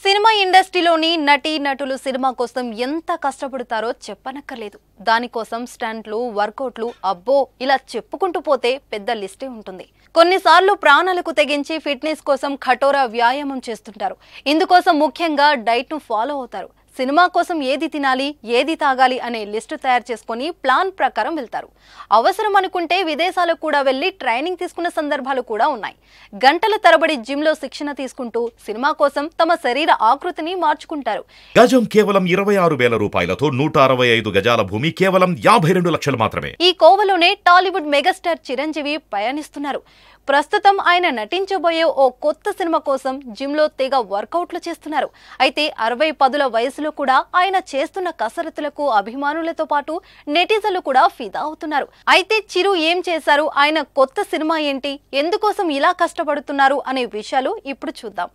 Cinema ఇండస్ట్రీలోని నటులు cinema కోసం ఎంత కష్టపడతారో చెప్పనక్కర్లేదు. దానికోసం స్టంట్లు, వర్కౌట్లు అబ్బో ఇలా చెప్పుకుంటూ పోతే పెద్ద లిస్టే ఉంటుంది. కొన్నిసార్లు ప్రాణాలకు తెగించి ఫిట్నెస్ కోసం కఠోర వ్యాయామం చేస్తుంటారు. ఇందుకోసం ముఖ్యంగా డైట్ ను ఫాలో అవుతారు. సినిమా కోసం ఏది తినాలి, ఏది తాగాలి అనే లిస్టు తయారు చేసుకొని ప్లాన్ ప్రకారం వెళ్తారు. అవసరం అనుకుంటే విదేశాలకు కూడా వెళ్లి ట్రైనింగ్ తీసుకున్న సందర్భాలు కూడా ఉన్నాయి. గంటల తరబడి జిమ్ లో శిక్షణ తీసుకుంటూ సినిమా కోసం తమ శరీర ఆకృతిని మార్చుకుంటారు. గజం కేవలం 26,000 రూపాయలతో 165 గజాల భూమి కేవలం 52 లక్షలు మాత్రమే. ఈ కోవలోనే టాలీవుడ్ మెగాస్టార్ చిరంజీవి పయనిస్తున్నారు. ప్రస్తుతం ఆయన నటించబోయే ఓ కొత్త సినిమా కోసం జిమ్ లో తెగ వర్కౌట్లు చేస్తున్నారు. అయితే 60 వయసులో కూడా ఆయన చేస్తున్న కసరత్తులకు అభిమానులతో పాటు నెటిజన్లు కూడా ఫిదా అవుతున్నారు. అయితే చిరు ఏం చేశారు, ఆయన కొత్త సినిమా ఏంటి, ఎందుకోసం ఇలా కష్టపడుతున్నారు అనే విషయాలు ఇప్పుడు చూద్దాం.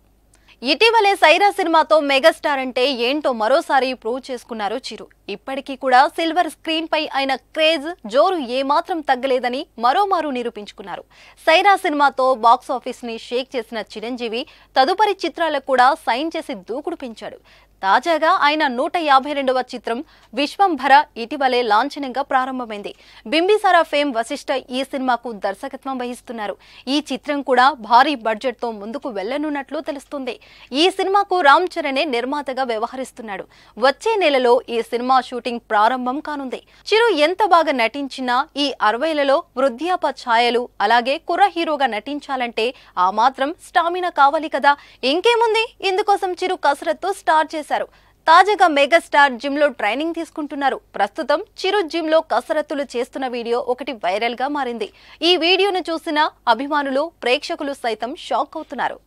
ఇటీవలే సైరా సినిమాతో మెగాస్టార్ అంటే ఏంటో మరోసారి ప్రూవ్ చేసుకున్నారు చిరు. ఇప్పటికీ కూడా సిల్వర్ స్క్రీన్ పై ఆయన క్రేజ్ జోరు ఏమాత్రం తగ్గలేదని మరోమారు నిరూపించుకున్నారు. సైరా సినిమాతో బాక్స్ ఆఫీస్ ని షేక్ చేసిన చిరంజీవి తదుపరి చిత్రాలకు కూడా సైన్ చేసి దూకుడు పెంచాడు. తాజాగా ఆయన 152వ చిత్రం విశ్వంభర ఇటీవలే లాంఛనంగా ప్రారంభమైంది. బింబిసారా ఫేమ్ వశిష్ఠ ఈ సినిమాకు దర్శకత్వం వహిస్తున్నారు. ఈ చిత్రం కూడా భారీ బడ్జెట్ తో ముందుకు వెళ్లనున్నట్లు తెలుస్తుంది. ఈ సినిమాకు రామ్ చరణే నిర్మాతగా వ్యవహరిస్తున్నాడు. వచ్చే నెలలో ఈ సినిమా షూటింగ్ ప్రారంభం కానుంది. చిరు ఎంత బాగా నటించినా ఈ 60లలో వృద్ధాప ఛాయలు, అలాగే కుర్ర హీరోగా నటించాలంటే ఆ మాత్రం స్టామినా కావాలి కదా. ఇంకేముంది, ఇందుకోసం చిరు కసరత్తు స్టార్ట్ చేశారు. తాజాగా మెగాస్టార్ జిమ్ లో ట్రైనింగ్ తీసుకుంటున్నారు. ప్రస్తుతం చిరు జిమ్ లో కసరత్తులు చేస్తున్న వీడియో ఒకటి వైరల్ గా మారింది. ఈ వీడియోను చూసిన అభిమానులు, ప్రేక్షకులు సైతం షాక్ అవుతున్నారు.